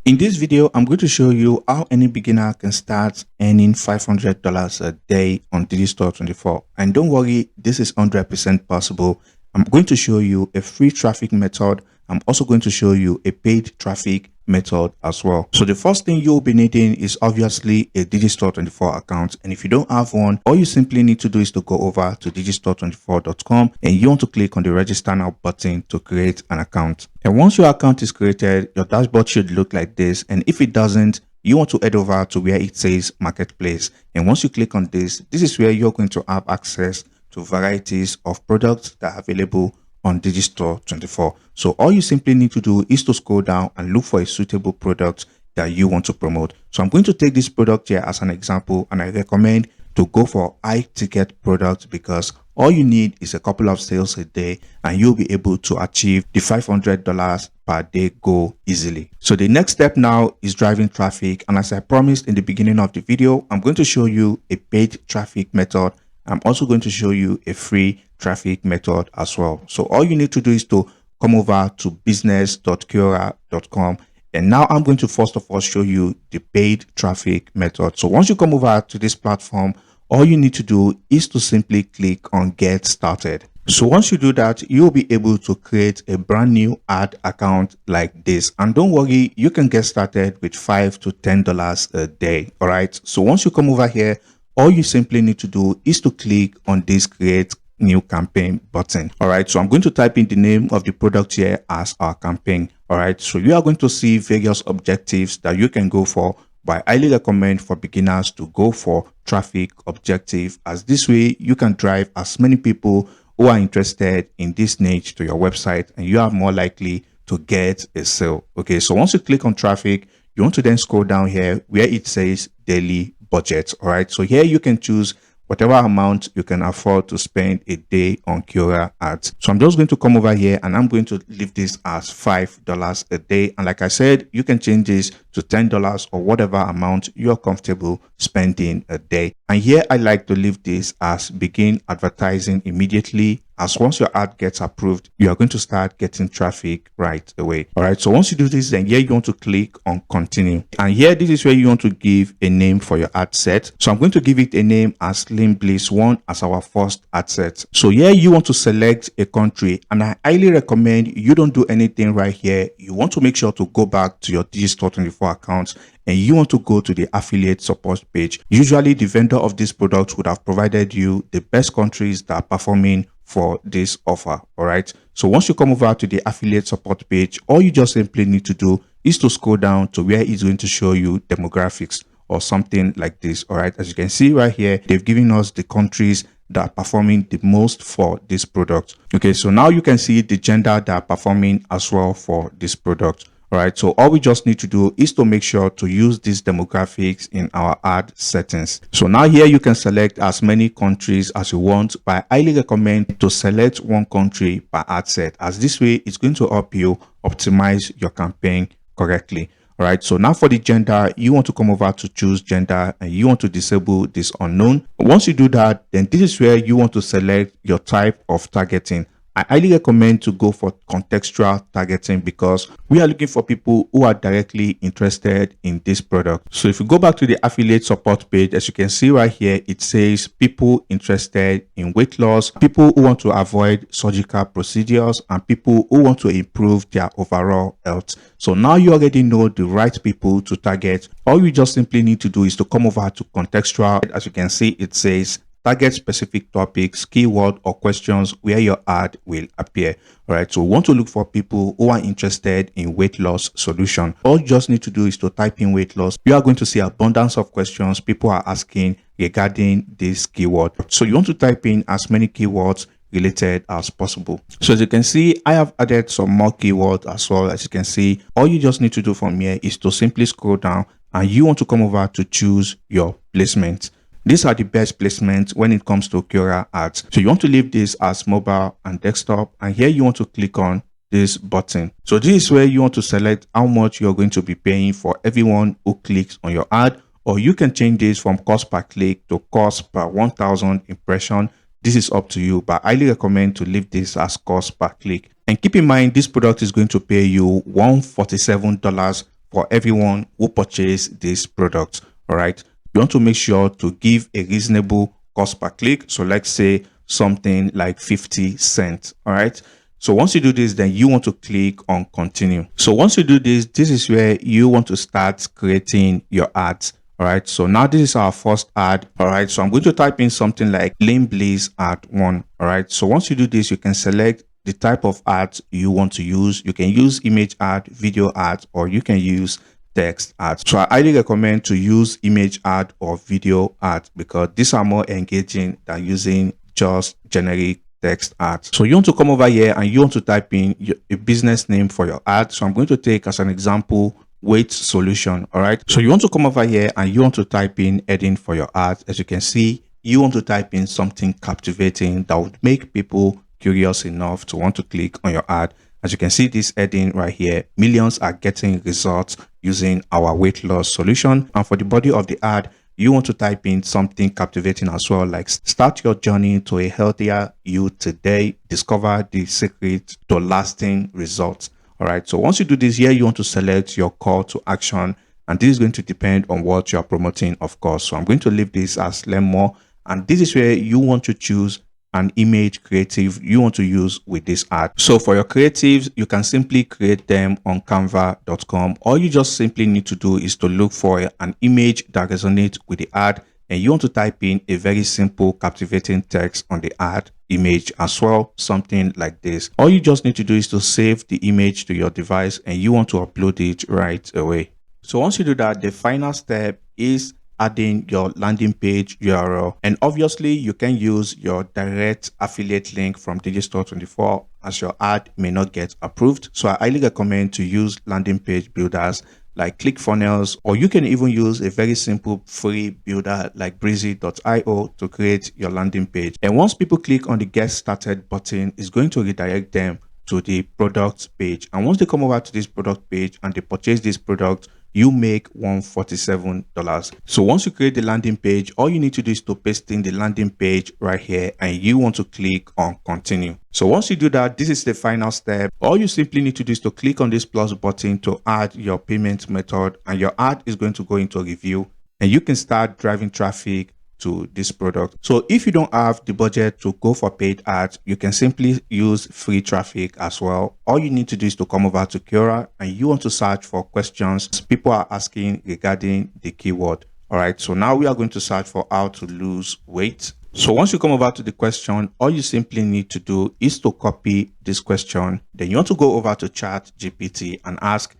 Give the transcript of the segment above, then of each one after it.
In this video, I'm going to show you how any beginner can start earning $500 a day on Digistore 24. And don't worry, this is 100% possible. I'm going to show you a free traffic method. I'm also going to show you a paid traffic method as well. So the first thing you'll be needing is obviously a Digistore 24 account. And if you don't have one, all you simply need to do is to go over to digistore24.com and you want to click on the register now button to create an account. And once your account is created, your dashboard should look like this. And if it doesn't, you want to head over to where it says marketplace. And once you click on this is where you're going to have access to varieties of products that are available on Digistore 24. So all you simply need to do is to scroll down and look for a suitable product that you want to promote. So I'm going to take this product here as an example, and I recommend to go for high ticket products because all you need is a couple of sales a day and you'll be able to achieve the $500 per day goal easily. So the next step now is driving traffic. And as I promised in the beginning of the video, I'm going to show you a paid traffic method. I'm also going to show you a free traffic method as well. So all you need to do is to come over to business.quora.com. And now I'm going to first of all show you the paid traffic method. So once you come over to this platform, all you need to do is to simply click on get started. So once you do that, you'll be able to create a brand new ad account like this. And don't worry, you can get started with $5 to $10 a day. All right. So once you come over here, all you simply need to do is to click on this create new campaign button. All right. So I'm going to type in the name of the product here as our campaign. All right. So you are going to see various objectives that you can go for. But I highly recommend for beginners to go for traffic objective, as this way you can drive as many people who are interested in this niche to your website and you are more likely to get a sale. Okay. So once you click on traffic, you want to then scroll down here where it says daily budget. All right. So here you can choose whatever amount you can afford to spend a day on Quora ads. So I'm just going to come over here and I'm going to leave this as $5 a day. And like I said, you can change this to $10 or whatever amount you're comfortable spending a day. And here I like to leave this as begin advertising immediately, as once your ad gets approved, you are going to start getting traffic right away. All right. So once you do this, then here you want to click on continue. And here, this is where you want to give a name for your ad set. So I'm going to give it a name as Slim Bliss 1 as our first ad set. So here you want to select a country, and I highly recommend you don't do anything right here. You want to make sure to go back to your Digistore 24 account and you want to go to the affiliate support page. Usually the vendor of this product would have provided you the best countries that are performing for this offer. All right. So once you come over to the affiliate support page, all you just simply need to do is to scroll down to where it's going to show you demographics or something like this. All right. As you can see right here, they've given us the countries that are performing the most for this product. Okay. So now you can see the gender that are performing as well for this product. All right. So all we just need to do is to make sure to use these demographics in our ad settings. So now here you can select as many countries as you want, but I highly recommend to select one country per ad set, as this way it's going to help you optimize your campaign correctly. All right. So now for the gender, you want to come over to choose gender and you want to disable this unknown. Once you do that, then this is where you want to select your type of targeting. I highly recommend to go for contextual targeting because we are looking for people who are directly interested in this product. So if you go back to the affiliate support page, as you can see right here, it says people interested in weight loss, people who want to avoid surgical procedures, and people who want to improve their overall health. So now you already know the right people to target. All you just simply need to do is to come over to contextual. As you can see, it says target specific topics, keyword or questions where your ad will appear. All right. So we want to look for people who are interested in weight loss solution. All you just need to do is to type in weight loss. You are going to see abundance of questions people are asking regarding this keyword. So you want to type in as many keywords related as possible. So as you can see, I have added some more keywords as well. As you can see, all you just need to do from here is to simply scroll down and you want to come over to choose your placement. These are the best placements when it comes to Quora ads. So you want to leave this as mobile and desktop. And here you want to click on this button. So this is where you want to select how much you're going to be paying for everyone who clicks on your ad. Or you can change this from cost per click to cost per 1,000 impression. This is up to you, but I highly recommend to leave this as cost per click. And keep in mind, this product is going to pay you $147 for everyone who purchase this product. All right. You want to make sure to give a reasonable cost per click. So let's say something like 50 cents. All right. So once you do this, then you want to click on continue. So once you do this, this is where you want to start creating your ads. All right. So now this is our first ad. All right. So I'm going to type in something like Lean Bliss ad 1. All right. So once you do this, you can select the type of ads you want to use. You can use image ad, video ad, or you can use text ads. So I highly recommend to use image ad or video ad because these are more engaging than using just generic text ads. So you want to come over here and you want to type in a business name for your ad. So I'm going to take as an example weight solution. All right. So you want to come over here and you want to type in heading for your ad. As you can see, you want to type in something captivating that would make people curious enough to want to click on your ad. As you can see this heading right here, millions are getting results using our weight loss solution. And for the body of the ad, you want to type in something captivating as well, like start your journey to a healthier you today. Discover the secret to lasting results. All right. So once you do this here, you want to select your call to action. And this is going to depend on what you are promoting, of course. So I'm going to leave this as learn more. And this is where you want to choose an image creative you want to use with this ad. So for your creatives, you can simply create them on canva.com. All you just simply need to do is to look for an image that resonates with the ad, and you want to type in a very simple captivating text on the ad image as well, something like this. All you just need to do is to save the image to your device and you want to upload it right away. So once you do that, the final step is adding your landing page URL, and obviously you can use your direct affiliate link from Digistore 24 as your ad may not get approved. So I highly recommend to use landing page builders like ClickFunnels, or you can even use a very simple free builder like breezy.io to create your landing page. And once people click on the get started button, it's going to redirect them to the product page. And once they come over to this product page and they purchase this product, you make $147. So once you create the landing page, all you need to do is to paste in the landing page right here, and you want to click on continue. So once you do that, this is the final step. All you simply need to do is to click on this plus button to add your payment method, and your ad is going to go into review and you can start driving traffic to this product. So if you don't have the budget to go for paid ads, you can simply use free traffic as well. All you need to do is to come over to Quora and you want to search for questions people are asking regarding the keyword. All right. So now we are going to search for how to lose weight. So once you come over to the question, all you simply need to do is to copy this question. Then you want to go over to ChatGPT and ask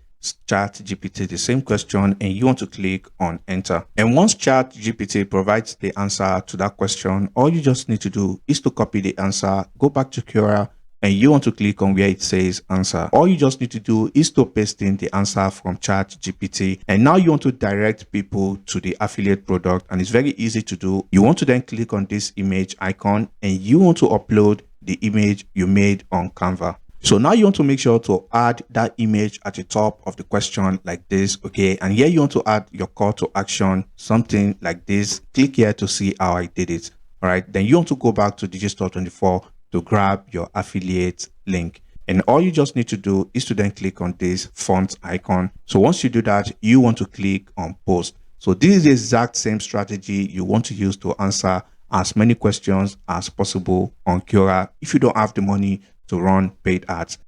ChatGPT the same question, and you want to click on enter. And once ChatGPT provides the answer to that question, all you just need to do is to copy the answer, go back to Quora, and you want to click on where it says answer. All you just need to do is to paste in the answer from ChatGPT, and now you want to direct people to the affiliate product, and it's very easy to do. You want to then click on this image icon and you want to upload the image you made on Canva. So now you want to make sure to add that image at the top of the question like this, okay? And here you want to add your call to action, something like this. Click here to see how I did it. All right, then you want to go back to Digistore 24 to grab your affiliate link. And all you just need to do is to then click on this font icon. So once you do that, you want to click on post. So this is the exact same strategy you want to use to answer as many questions as possible on Quora if you don't have the money to run paid ads.